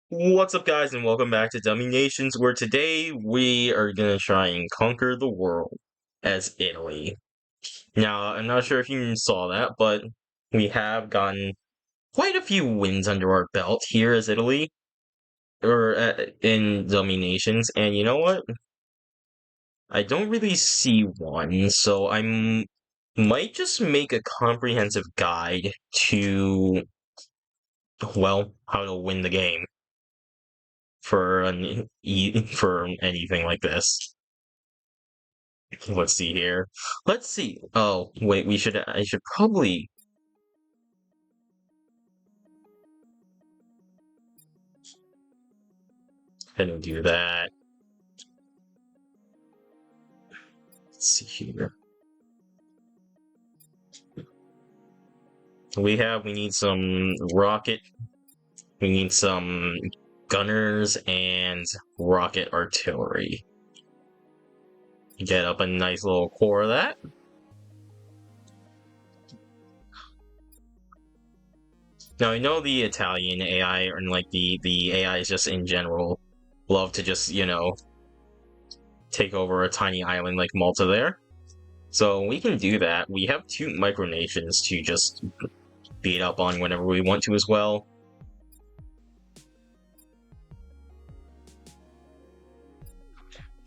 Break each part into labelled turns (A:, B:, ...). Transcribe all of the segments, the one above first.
A: What's up, guys, and welcome back to Dummynations, where today we are gonna try and conquer the world as Italy. Now, I'm not sure if you saw that, but we have gotten quite a few wins under our belt here as Italy, or in Dummynations, and you know what? I don't really see one, so might just make a comprehensive guide to, well, how to win the game for anything like this. Let's see here. Let's see. Oh, wait, I should probably head and do that. Let's see here. We need some we need some gunners and rocket artillery. Get up a nice little core of that. Now, I know the Italian AI, and like the AIs just in general, love to just, take over a tiny island like Malta there. So we can do that. We have two micronations to just beat up on whenever we want to as well.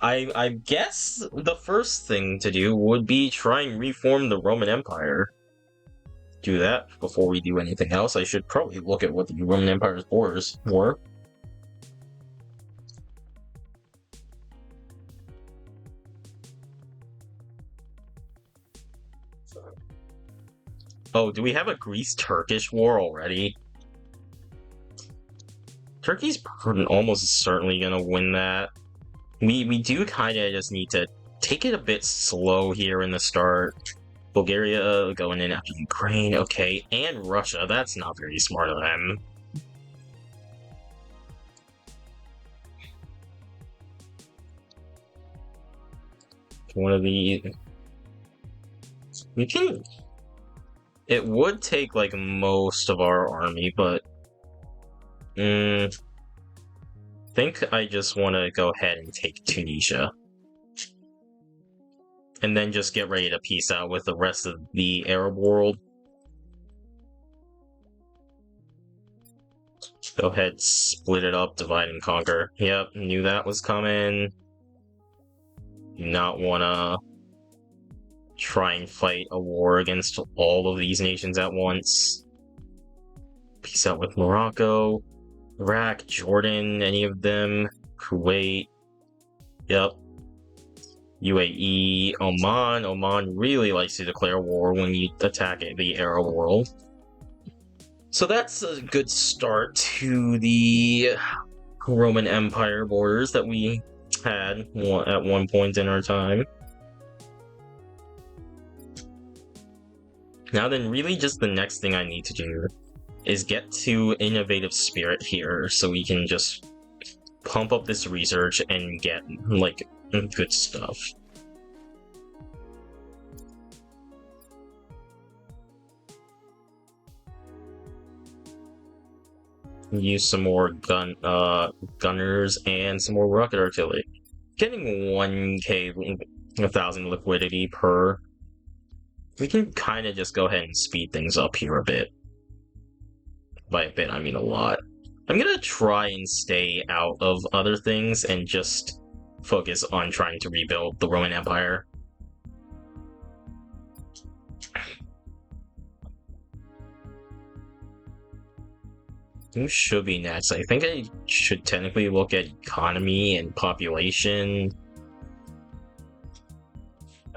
A: I guess the first thing to do would be try and reform the Roman Empire. Do that before we do anything else. I should probably look at what the Roman Empire's borders were. Oh, do we have a Greece-Turkish war already? Turkey's almost certainly gonna win that. We do kind of just need to take it a bit slow here in the start. Bulgaria going in after Ukraine, okay, and Russia. That's not very smart of them. One of the... We can... It would take, like, most of our army, but... I think I just want to go ahead and take Tunisia. And then just get ready to peace out with the rest of the Arab world. Go ahead, split it up, divide and conquer. Yep, knew that was coming. Do not want to try and fight a war against all of these nations at once. Peace out with Morocco, Iraq, Jordan, any of them, Kuwait. Yep. UAE, Oman. Oman really likes to declare war when you attack the Arab world. So that's a good start to the Roman Empire borders that we had at one point in our time. Now then, really just the next thing I need to do is get to innovative spirit here so we can just pump up this research and get, like, good stuff. Use some more gunners and some more rocket artillery. Getting 1k, 1,000 liquidity per. We can kind of just go ahead and speed things up here a bit. By a bit, I mean a lot. I'm gonna try and stay out of other things and just focus on trying to rebuild the Roman Empire. Who should be next? I think I should technically look at economy and population.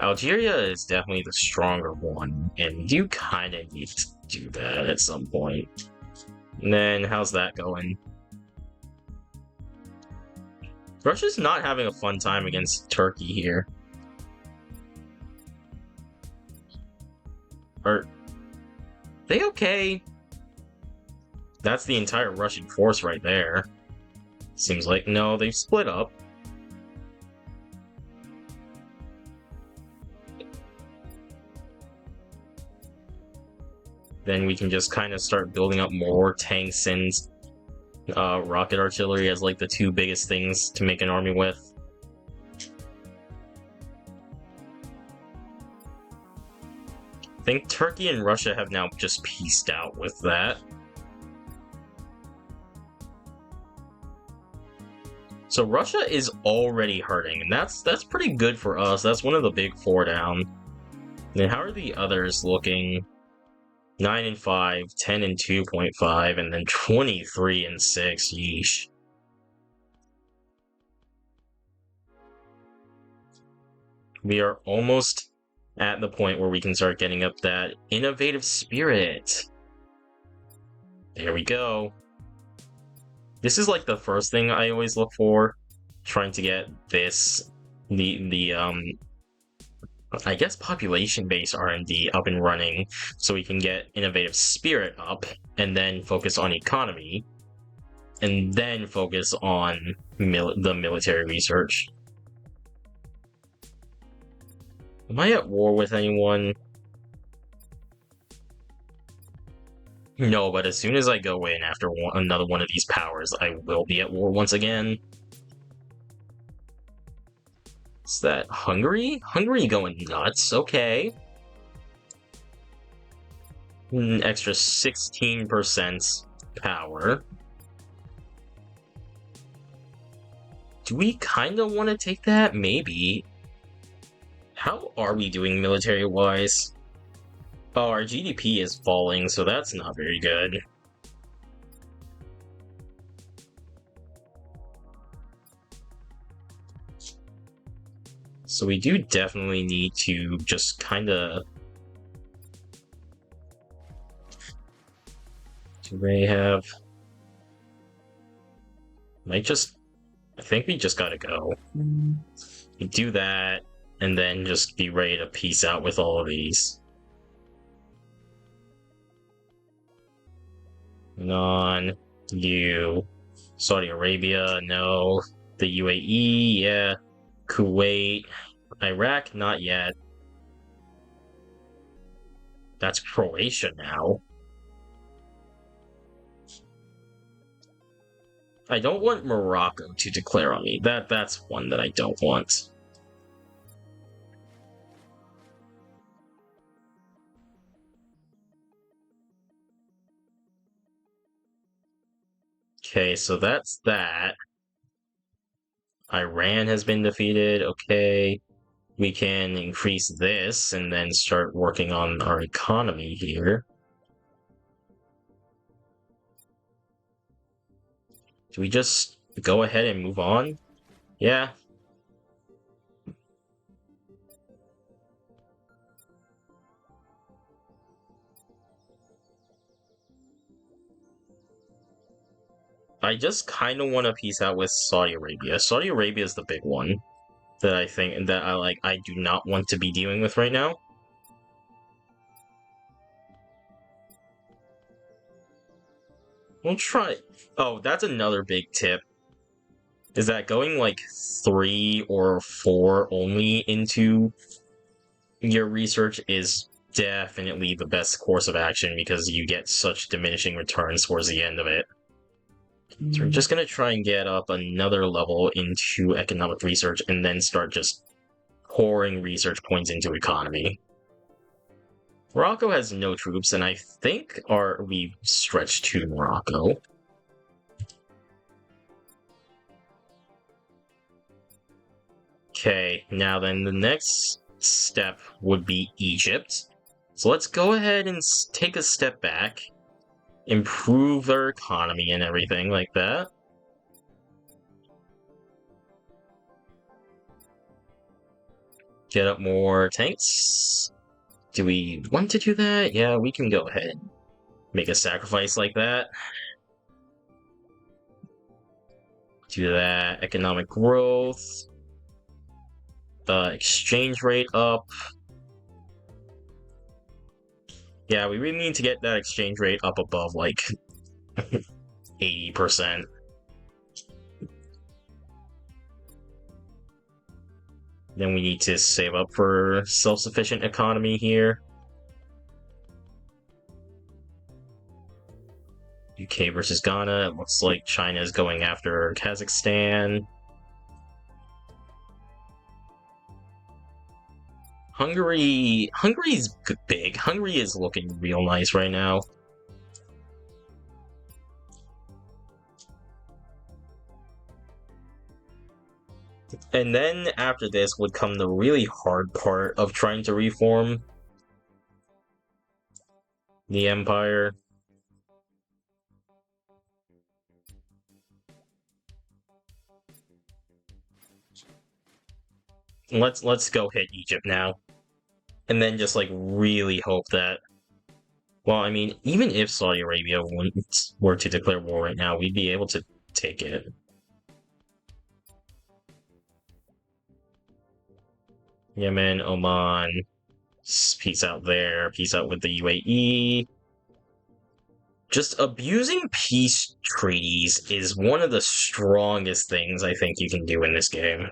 A: Algeria is definitely the stronger one, and you kind of need to do that at some point. And then, how's that going? Russia's not having a fun time against Turkey here. Are they okay? That's the entire Russian force right there. Seems like, no, they've split up. Then we can just kind of start building up more tanks and rocket artillery as like the two biggest things to make an army with. I think Turkey and Russia have now just pieced out with that. So Russia is already hurting, and that's pretty good for us. That's one of the big four down. And how are the others looking? 9 and 5, 10 and 2.5, and then 23 and 6. Yeesh. We are almost at the point where we can start getting up that innovative spirit. There we go. This is like the first thing I always look for, trying to get this, I guess population-based R&D up and running, so we can get innovative spirit up, and then focus on economy, and then focus on the military research. Am I at war with anyone? No, but as soon as I go in after another one of these powers, I will be at war once again. Is that Hungary? Hungary going nuts, okay. An extra 16% power. Do we kind of want to take that? Maybe. How are we doing military-wise? Oh, our GDP is falling, so that's not very good. So we do definitely need to just kind of... Do they have... I think we just gotta go. We do that, and then just be ready to peace out with all of these. You. Saudi Arabia, no. The UAE, yeah. Kuwait. Iraq, not yet. That's Croatia now. I don't want Morocco to declare on me. That's one that I don't want. Okay, so that's that. Iran has been defeated. Okay. We can increase this and then start working on our economy here. Do we just go ahead and move on? Yeah. I just kind of want to peace out with Saudi Arabia. Saudi Arabia is the big one that I think that I do not want to be dealing with right now. We'll try. Oh, that's another big tip. Is that going like 3 or 4 only into your research is definitely the best course of action because you get such diminishing returns towards the end of it. So we're just gonna try and get up another level into economic research and then start just pouring research points into economy. Morocco has no troops, and I think we've stretched to Morocco. Okay, now then the next step would be Egypt. So let's go ahead and take a step back, improve our economy and everything like that. Get up more tanks. Do we want to do that? Yeah, we can go ahead. Make a sacrifice like that. Do that. Economic growth. Exchange rate up. Yeah, we really need to get that exchange rate up above, like, 80%. Then we need to save up for self-sufficient economy here. UK versus Ghana. It looks like China is going after Kazakhstan. Hungary's big. Hungary is looking real nice right now. And then after this would come the really hard part of trying to reform the empire. Let's go hit Egypt now. And then just like really hope that, well, I mean, even if Saudi Arabia were to declare war right now, we'd be able to take it. Yemen, Oman, peace out there, peace out with the UAE. Just abusing peace treaties is one of the strongest things I think you can do in this game.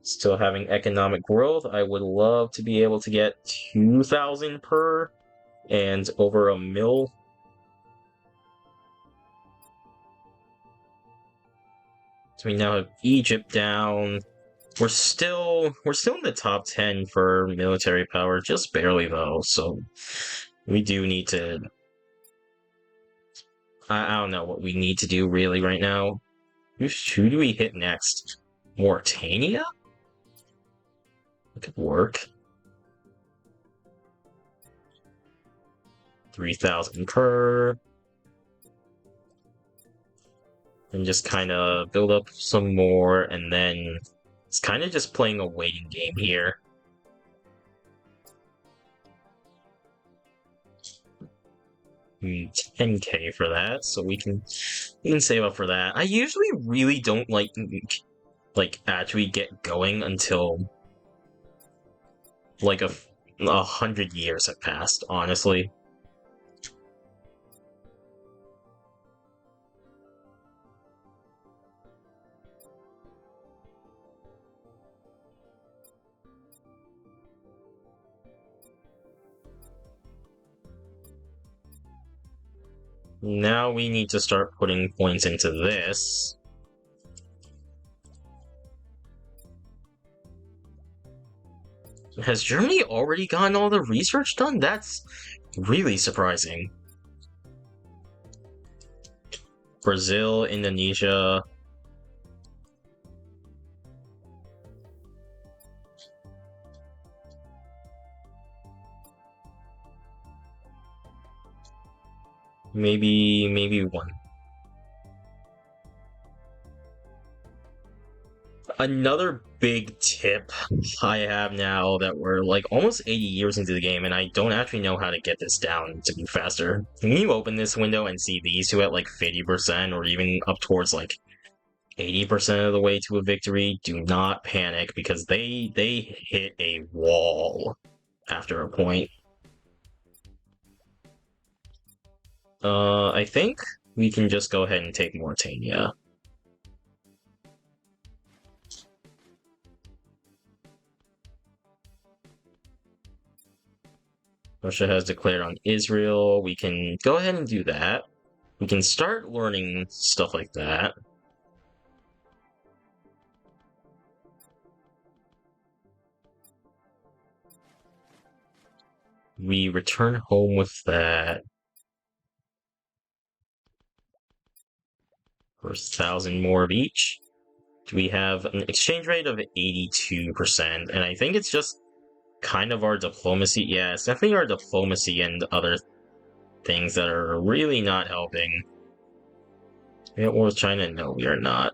A: Still having economic growth. I would love to be able to get 2,000 per and over a mil. So we now have Egypt down. We're still in the top 10 for military power, just barely though. So we do need to. I don't know what we need to do really right now. Who do we hit next? Mauritania? It could work. 3,000 per. And just kind of build up some more, and then it's kind of just playing a waiting game here. $10K for that, so we can save up for that. I usually really don't like actually get going until like 100 years have passed, honestly. Now we need to start putting points into this. Has Germany already gotten all the research done? That's really surprising. Brazil, Indonesia. Maybe one. Another big tip I have now that we're like almost 80 years into the game and I don't actually know how to get this down to be faster. When you open this window and see these two at like 50% or even up towards like 80% of the way to a victory, do not panic because they hit a wall after a point. I think we can just go ahead and take Mauritania. Russia has declared on Israel. We can go ahead and do that. We can start learning stuff like that. We return home with that. For 1,000 more of each. We have an exchange rate of 82%, and I think it's just kind of our diplomacy. Yeah, it's definitely our diplomacy and other things that are really not helping. Are we at war with China? No, we are not.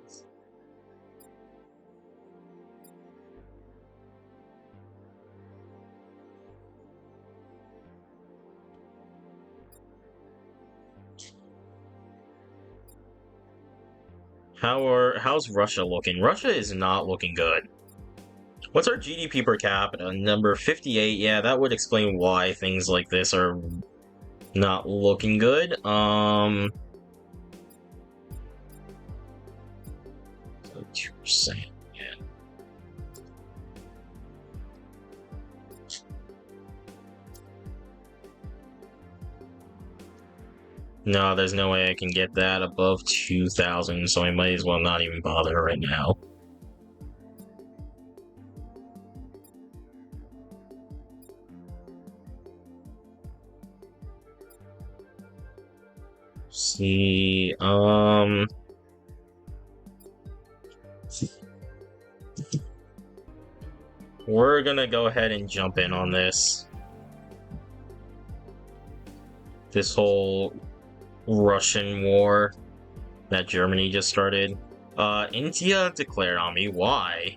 A: How's Russia looking? Russia is not looking good. What's our GDP per capita? Number 58. Yeah, that would explain why things like this are not looking good. So 2%. Yeah. No, there's no way I can get that above 2,000, so I might as well not even bother right now. See, we're gonna go ahead and jump in on this. This whole Russian war that Germany just started. India declared on me. Why?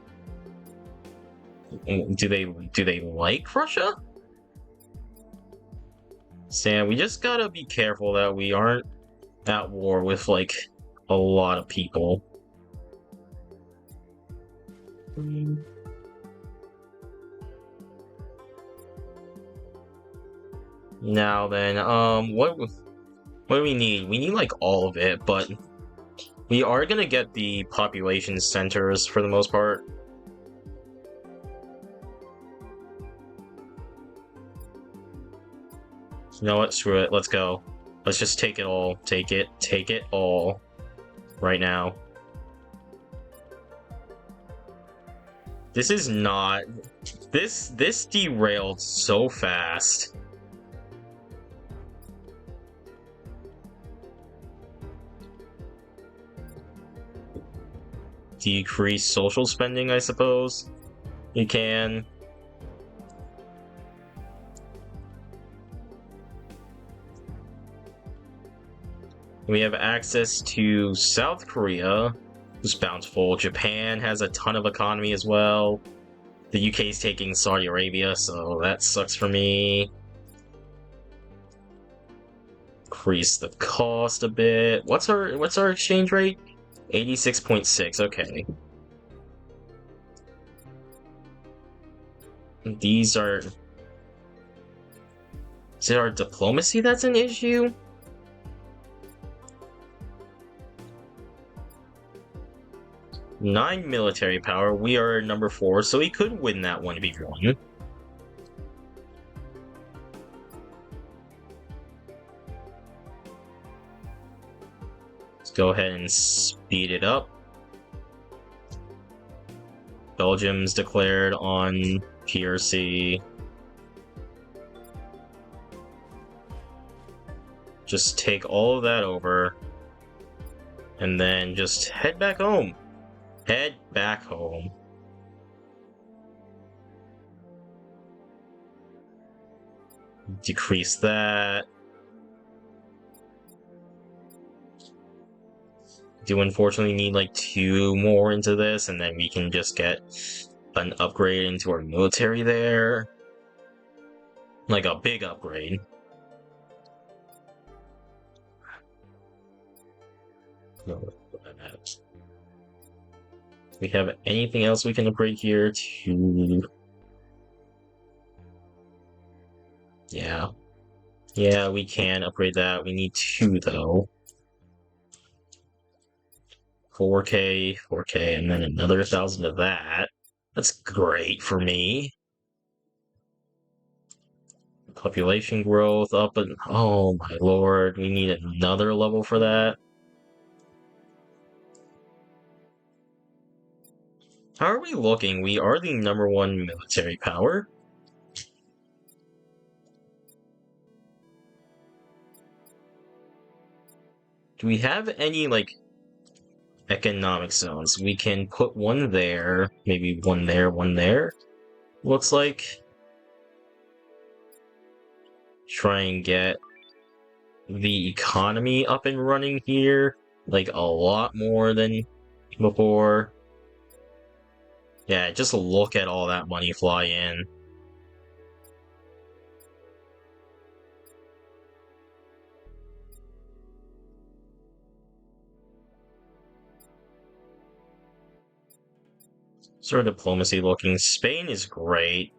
A: Do they like Russia? Sam, we just gotta be careful that we aren't at war with like a lot of people. Now then, what do we need? We need like all of it, but we are gonna get the population centers for the most part. You know what? Screw it. Let's go. Let's just take it all. Take it all. Right now. This is not... This derailed so fast. Decrease social spending, I suppose. You can. We have access to South Korea, who's bountiful. Japan has a ton of economy as well. The UK is taking Saudi Arabia, so that sucks for me. Increase the cost a bit. What's our exchange rate? 86.6. Okay. These are... Is it our diplomacy that's an issue? Nine military power. We are number 4, so we could win that 1v1. Let's go ahead and speed it up. Belgium's declared on PRC. Just take all of that over. And then just head back home. Head back home. Decrease that. Do unfortunately need like 2 more into this, and then we can just get an upgrade into our military there. Like a big upgrade. No, we have anything else we can upgrade here to... Yeah. Yeah, we can upgrade that. We need 2 though. 4K, 4K, and then another 1,000 of that. That's great for me. Population growth up and... Oh my lord, we need another level for that. How are we looking? We are the number 1 military power. Do we have any, like, economic zones? We can put 1 there, maybe 1 there, 1 there. Looks like. Try and get the economy up and running here, like, a lot more than before. Yeah, just look at all that money fly in. Sort of diplomacy looking. Spain is great.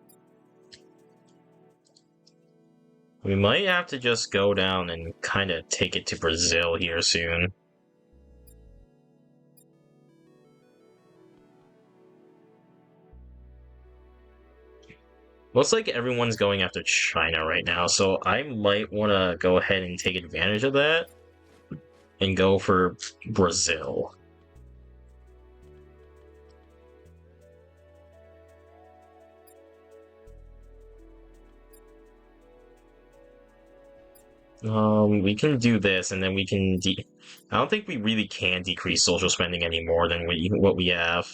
A: We might have to just go down and kind of take it to Brazil here soon. Looks like everyone's going after China right now, so I might want to go ahead and take advantage of that. and go for Brazil. We can do this, and then we can. I don't think we really can decrease social spending any more than what we have.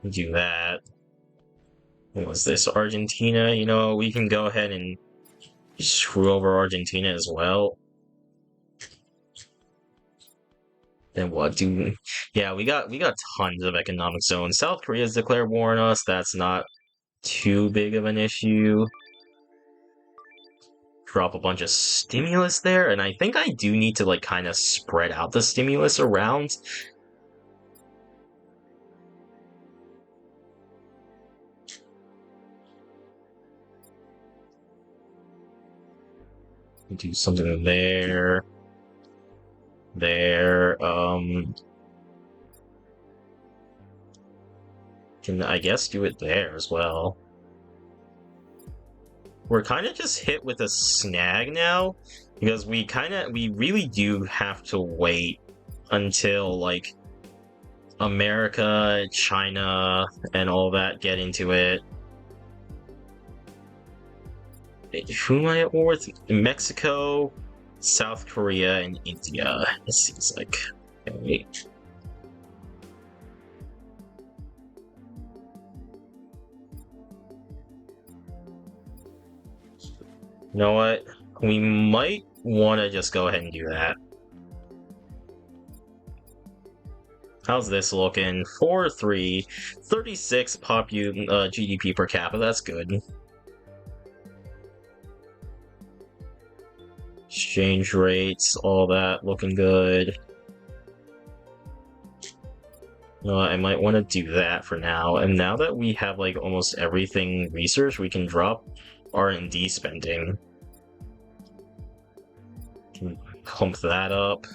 A: Do that. What was this? Argentina? You know, we can go ahead and screw over Argentina as well. Then what do? Yeah, we got tons of economic zones. South Korea's declared war on us. That's not too big of an issue. Drop a bunch of stimulus there, and I think I do need to like kind of spread out the stimulus around. Do something there. Can I guess do it there as well. We're kind of just hit with a snag now because we really do have to wait until like America, China, and all that get into it. Who am I at war with? Mexico, South Korea, and India. It seems like. Okay. You know what? We might want to just go ahead and do that. How's this looking? 4-3, 36 GDP per capita. That's good. Exchange rates, all that looking good. I might want to do that for now. And now that we have like almost everything research, we can drop R&D spending. Can pump that up.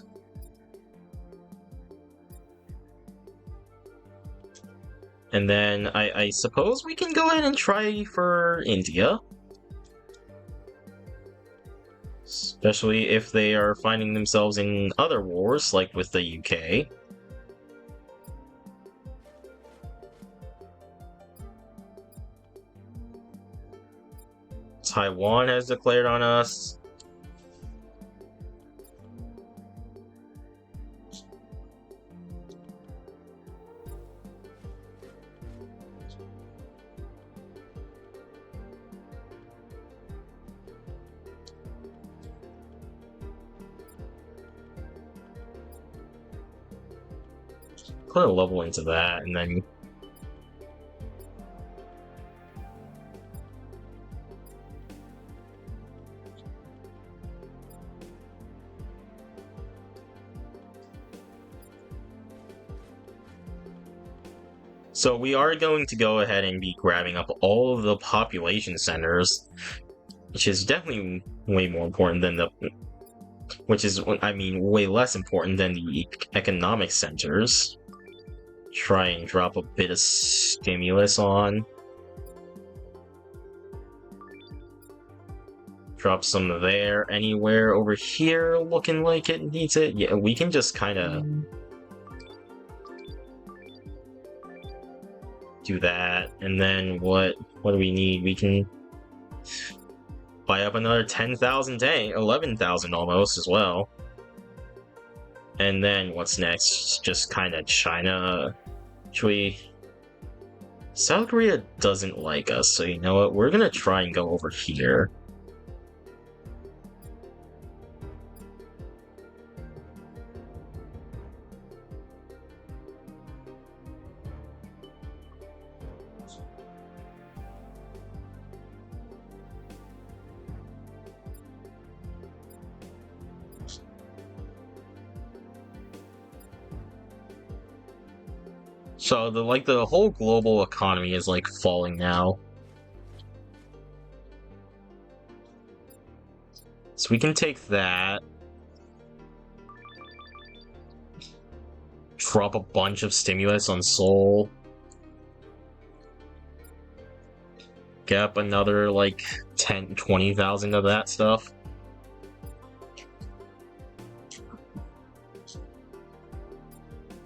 A: And then I suppose we can go ahead and try for India. Especially if they are finding themselves in other wars, like with the UK. Taiwan has declared on us. Put a level into that, and then so we are going to go ahead and be grabbing up all of the population centers, which is definitely way more important than way less important than the economic centers. Try and drop a bit of stimulus on. Drop some there. Anywhere over here looking like it needs it. Yeah, we can just kind of do that. And then what do we need? We can buy up another 10,000 tank, 11,000 almost as well. And then what's next? Just kind of China. Actually, South Korea doesn't like us, so you know what? We're gonna try and go over here. So the whole global economy is like falling now. So we can take that. Drop a bunch of stimulus on Seoul. Get up another, like, 10, 20,000 of that stuff.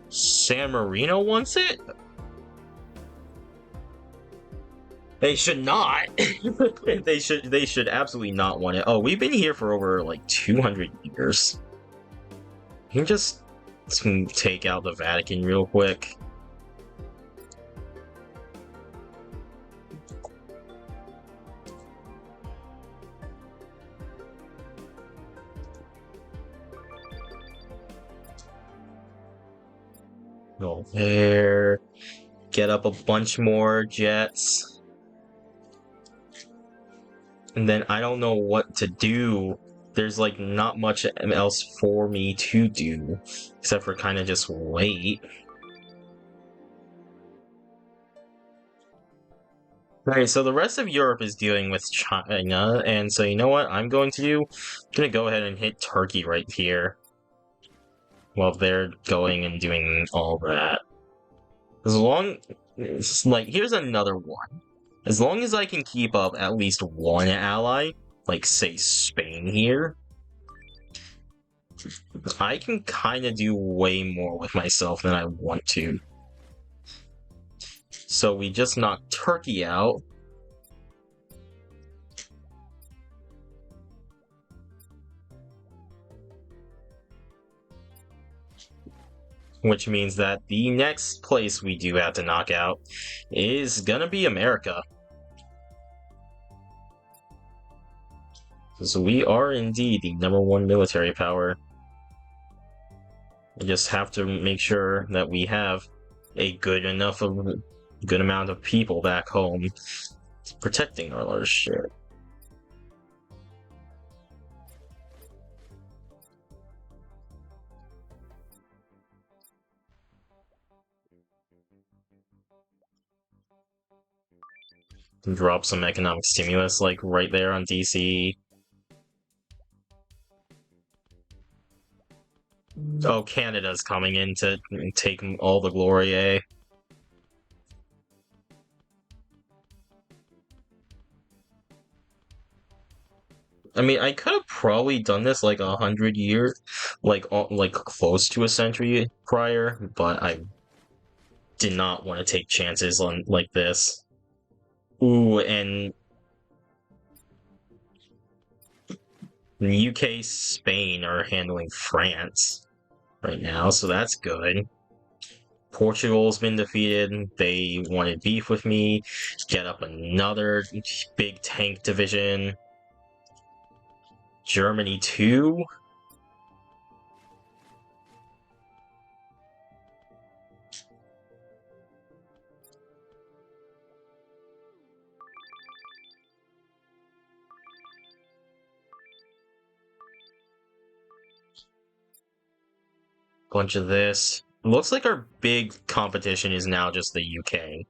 A: San Marino wants it? They should not. They should absolutely not want it. Oh, we've been here for over like 200 years. You can just take out the Vatican real quick. Go there. Get up a bunch more jets. And then I don't know what to do. There's like not much else for me to do except for kind of just wait. Alright, so the rest of Europe is dealing with China, and so you know what I'm going to do? I'm gonna go ahead and hit Turkey right here while they're going and doing all that. As long, like, here's another one. As long as I can keep up at least one ally, like, say, Spain here, I can kind of do way more with myself than I want to. So we just knocked Turkey out. Which means that the next place we do have to knock out is gonna be America. So we are indeed the #1 military power. We just have to make sure that we have a good amount of people back home protecting our shit. Drop some economic stimulus, like, right there on DC. Oh, Canada's coming in to take all the glory, eh? I mean, I could have probably done this like 100 years, like close to a century prior, but I did not want to take chances on like this. Ooh, and UK, Spain are handling France right now, so that's good. Portugal's been defeated. They wanted beef with me. Get up another big tank division. Germany too. Bunch of this. Looks like our big competition is now just the UK.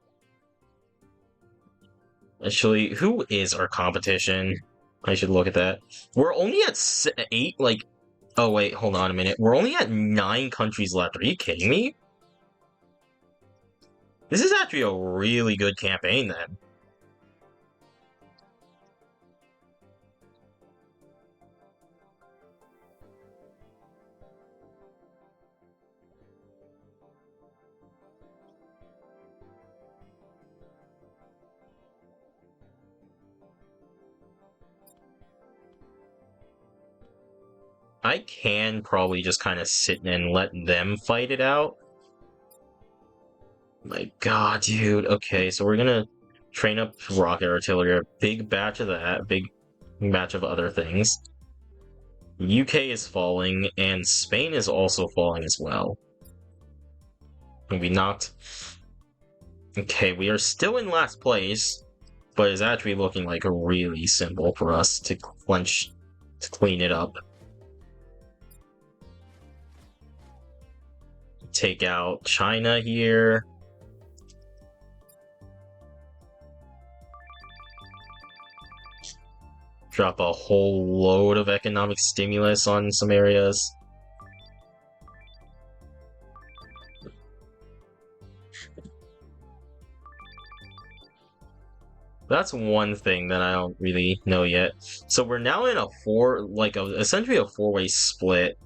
A: Actually, who is our competition? I should look at that. We're only at 8, like... Oh, wait, hold on a minute. We're only at 9 countries left. Are you kidding me? This is actually a really good campaign, then. I can probably just kind of sit and let them fight it out. My god, dude. Okay, so we're gonna train up rocket artillery, a big batch of that, big batch of other things. UK is falling, and Spain is also falling as well. We knocked... Okay, we are still in last place, but it's actually looking like a really simple for us to clean it up. Take out China here. Drop a whole load of economic stimulus on some areas. That's one thing that I don't really know yet. So we're now in essentially a four-way split.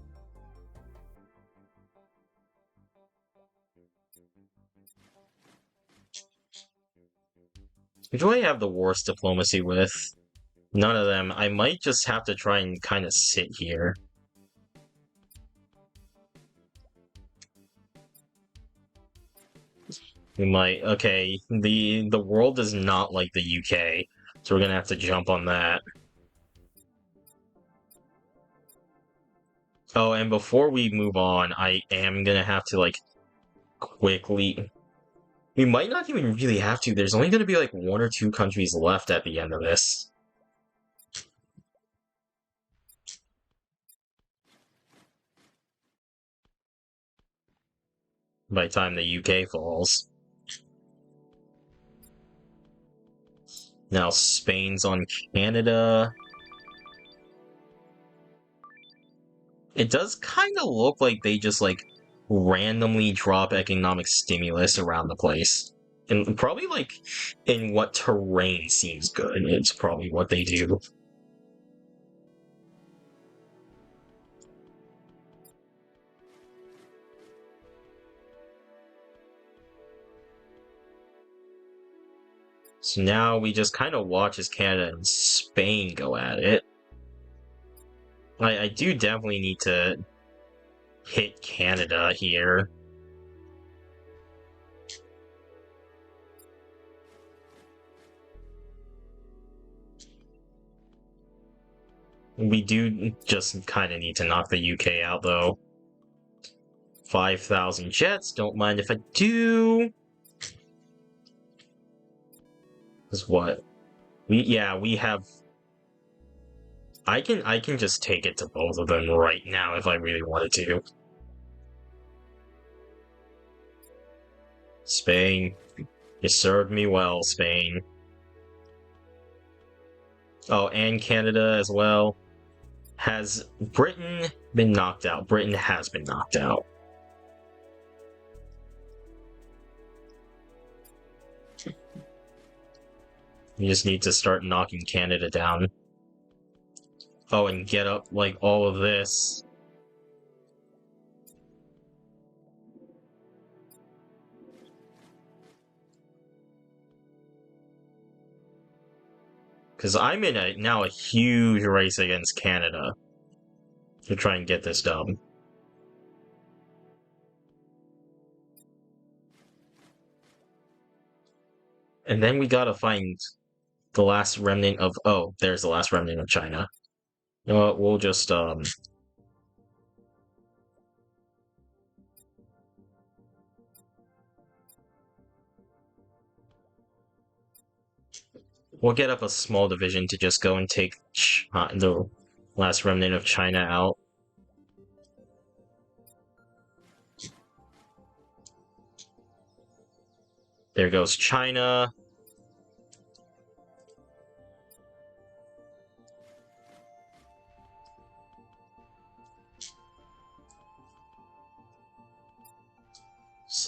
A: Who do I have the worst diplomacy with? None of them. I might just have to try and kind of sit here. We might. Okay, the world does not like the UK, so we're gonna have to jump on that. Oh, and before we move on, I am gonna have to like quickly. We might not even really have to. There's only gonna be like one or two countries left at the end of this. By the time the UK falls. Now Spain's on Canada. It does kind of look like they just like randomly drop economic stimulus around the place. And probably like in what terrain seems good. It's probably what they do. So now we just kind of watch as Canada and Spain go at it. I do definitely need to hit Canada here. We do just kind of need to knock the UK out, though. 5,000 jets, don't mind if I do. Because what? We have... I can just take it to both of them right now if I really wanted to. Spain. You served me well, Spain. Oh, and Canada as well. Has Britain been knocked out? Britain has been knocked out. You just need to start knocking Canada down. Oh, and get up, like, all of this. Because I'm in now a huge race against Canada to try and get this done. And then we gotta find the last remnant of... Oh, there's the last remnant of China. You know what, we'll just, we'll get up a small division to just go and take the last remnant of China out. There goes China.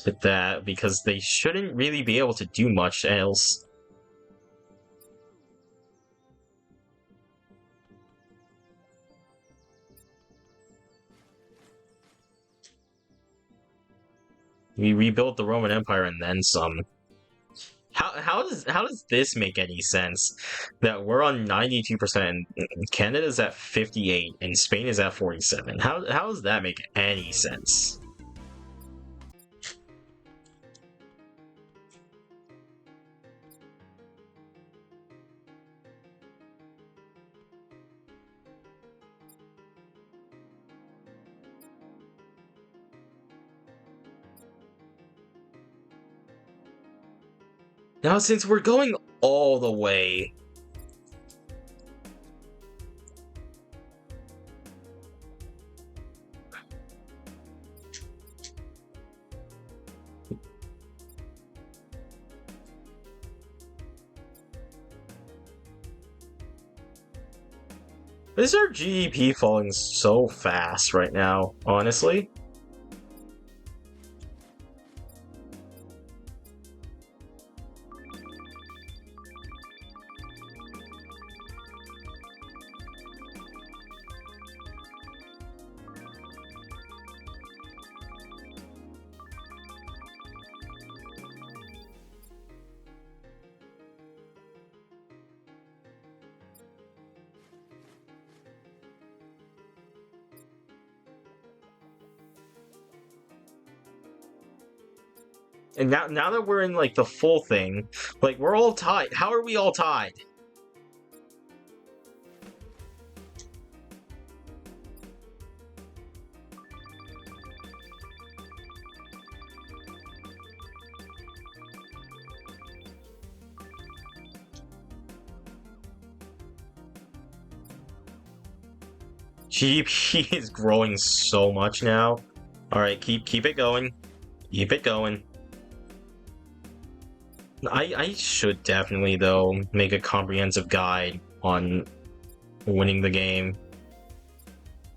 A: Hit that, because they shouldn't really be able to do much else. We rebuilt the Roman Empire and then some. How does this make any sense? That we're on 92%, Canada's at 58, and Spain is at 47. How does that make any sense? Now, since we're going all the way... Is our GDP falling so fast right now, honestly? And now that we're in, like, the full thing, like, we're all tied. How are we all tied? GDP is growing so much now. Alright, keep it going. Keep it going. I should definitely, though, make a comprehensive guide on winning the game.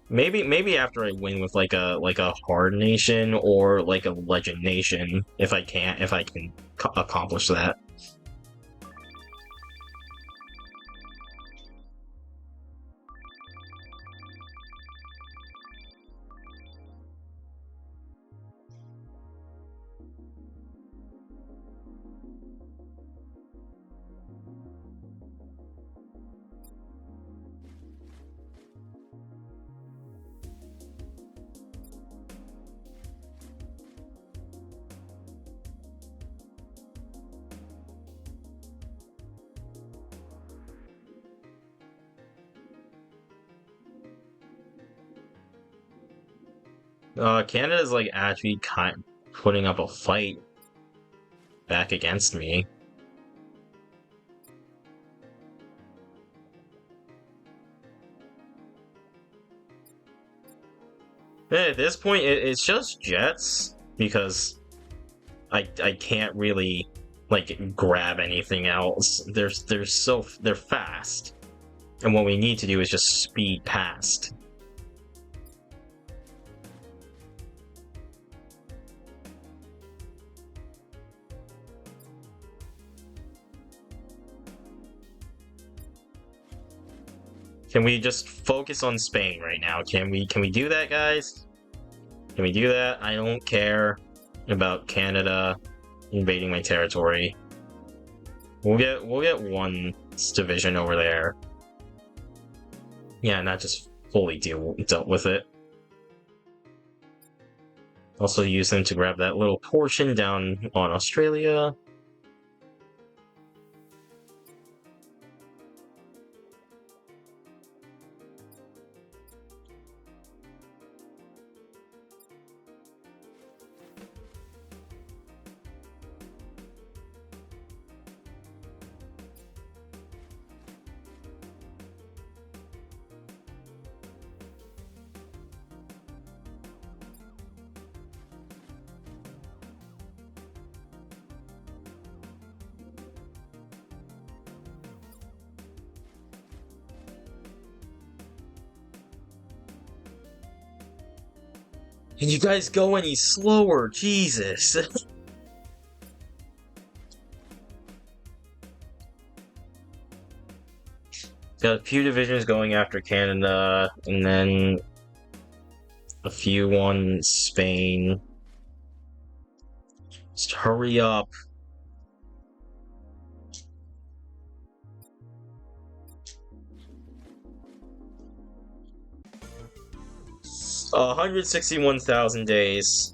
A: Maybe after I win with like a hard nation or like a legend nation, if I can accomplish that. Canada's like actually kind putting up a fight back against me. At this point, it's just jets because I can't really like grab anything else. They're fast, and what we need to do is just speed past. Can we just focus on Spain right now? Can we do that, guys? Can we do that? I don't care about Canada invading my territory. We'll get one division over there. Yeah, not just fully dealt with it. Also use them to grab that little portion down on Australia. Can you guys go any slower? Jesus. Got a few divisions going after Canada, and then a few on Spain. Just hurry up. Uh, 161,000 days.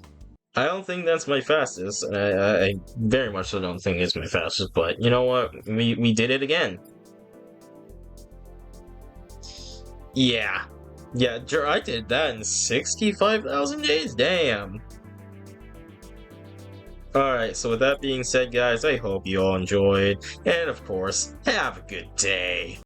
A: I don't think that's my fastest. I very much so don't think it's my fastest, but you know what? We did it again. Yeah. Yeah, I did that in 65,000 days? Damn. Alright, so with that being said, guys, I hope you all enjoyed, and of course, have a good day.